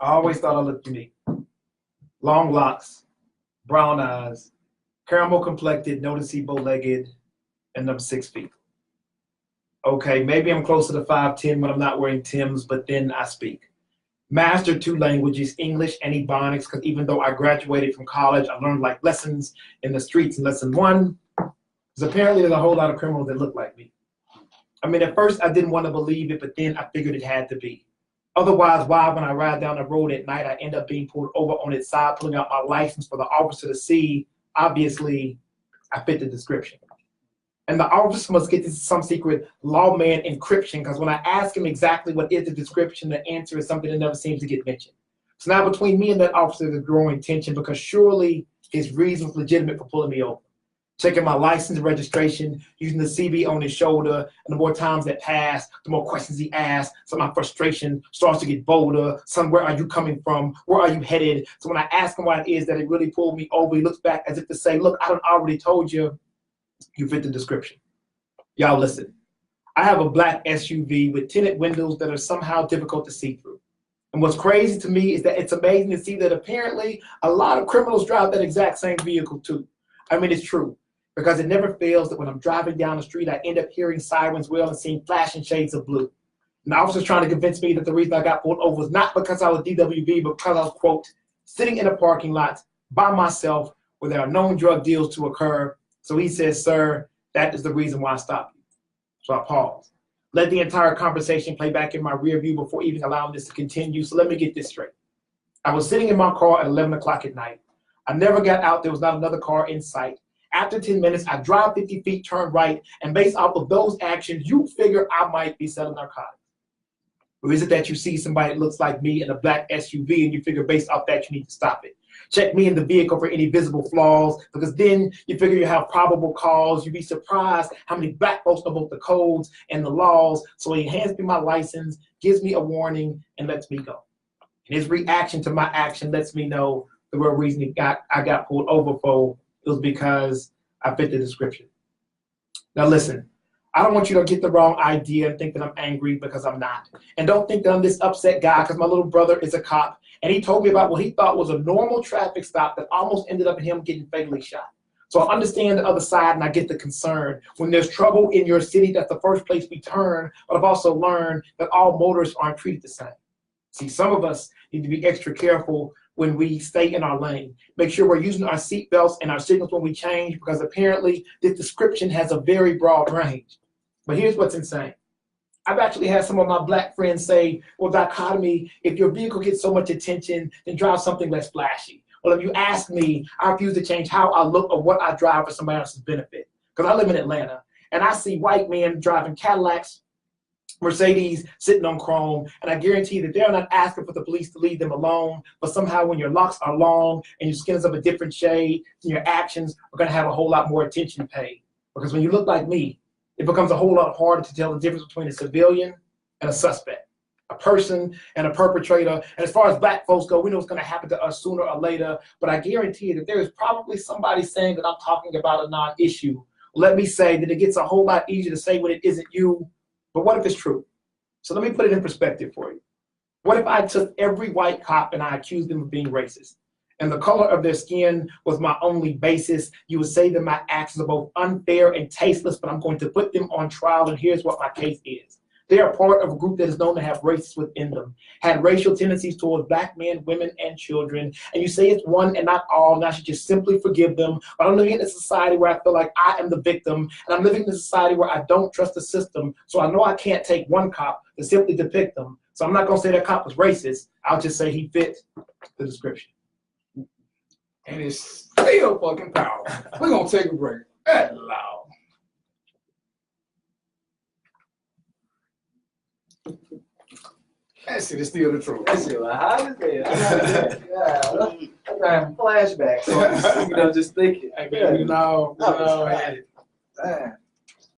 I always thought I looked unique. Long locks, brown eyes, caramel complected, noticeable bow-legged, and I'm 6 feet. Okay, maybe I'm closer to 5'10" when I'm not wearing Timbs, but then I speak. Mastered 2 languages, English and Ebonics, because even though I graduated from college, I learned like lessons in the streets in lesson 1, because apparently there's a whole lot of criminals that look like me. I mean, at first I didn't want to believe it, but then I figured it had to be. Otherwise, why, when I ride down the road at night, I end up being pulled over on its side, pulling out my license for the officer to see? Obviously, I fit the description. And the officer must get this some secret lawman encryption, because when I ask him exactly what is the description, the answer is something that never seems to get mentioned. So now between me and that officer, there's growing tension, because surely his reason was legitimate for pulling me over. Checking my license and registration, using the CB on his shoulder, and the more times that pass, the more questions he asks. So my frustration starts to get bolder. Son, where are you coming from? Where are you headed? So when I ask him why it is that it really pulled me over, he looks back as if to say, look, I done already told you, you fit the description. Y'all listen. I have a black SUV with tinted windows that are somehow difficult to see through. And what's crazy to me is that it's amazing to see that apparently a lot of criminals drive that exact same vehicle too. I mean, it's true. Because it never fails that when I'm driving down the street, I end up hearing sirens wail and seeing flashing shades of blue. And the officer's trying to convince me that the reason I got pulled over was not because I was DWB, but because I was, quote, sitting in a parking lot by myself where there are known drug deals to occur. So he says, sir, that is the reason why I stopped you. So I paused. Let the entire conversation play back in my rear view before even allowing this to continue. So let me get this straight. I was sitting in my car at 11 o'clock at night. I never got out. There was not another car in sight. After 10 minutes, I drive 50 feet, turn right, and based off of those actions, you figure I might be selling narcotics. Or is it that you see somebody that looks like me in a black SUV and you figure based off that you need to stop it? Check me in the vehicle for any visible flaws, because then you figure you have probable cause. You'd be surprised how many black folks know both the codes and the laws. So he hands me my license, gives me a warning, and lets me go. And his reaction to my action lets me know the real reason I got pulled over for. It was because I fit the description. Now listen, I don't want you to get the wrong idea and think that I'm angry, because I'm not. And don't think that I'm this upset guy, because my little brother is a cop and he told me about what he thought was a normal traffic stop that almost ended up in him getting fatally shot. So I understand the other side and I get the concern. When there's trouble in your city, that's the first place we turn, but I've also learned that all motorists aren't treated the same. See, some of us need to be extra careful when we stay in our lane. Make sure we're using our seat belts and our signals when we change, because apparently this description has a very broad range. But here's what's insane. I've actually had some of my black friends say, well, Dichotomy, if your vehicle gets so much attention, then drive something less flashy. Well, if you ask me, I refuse to change how I look or what I drive for somebody else's benefit. Because I live in Atlanta and I see white men driving Cadillacs, Mercedes sitting on chrome, and I guarantee that they're not asking for the police to leave them alone, but somehow when your locks are long and your skin is of a different shade, your actions are going to have a whole lot more attention paid. Because when you look like me, it becomes a whole lot harder to tell the difference between a civilian and a suspect, a person and a perpetrator. And as far as black folks go, we know what's going to happen to us sooner or later, but I guarantee that there is probably somebody saying that I'm talking about a non-issue. Let me say that it gets a whole lot easier to say when it isn't you. But what if it's true? So let me put it in perspective for you. What if I took every white cop and I accused them of being racist, and the color of their skin was my only basis? You would say that my actions are both unfair and tasteless, but I'm going to put them on trial, and here's what my case is. They are part of a group that is known to have racists within them, had racial tendencies towards black men, women, and children. And you say it's one and not all, and I should just simply forgive them. But I'm living in a society where I feel like I am the victim, and I'm living in a society where I don't trust the system. So I know I can't take one cop to simply depict them. So I'm not going to say that cop was racist. I'll just say he fit the description. And it's still fucking powerful. We're going to take a break. That's loud. That shit is still the truth. That shit was hot as hell. Yeah. I'm having flashbacks. So I'm just thinking. Hey, man, we know. Damn.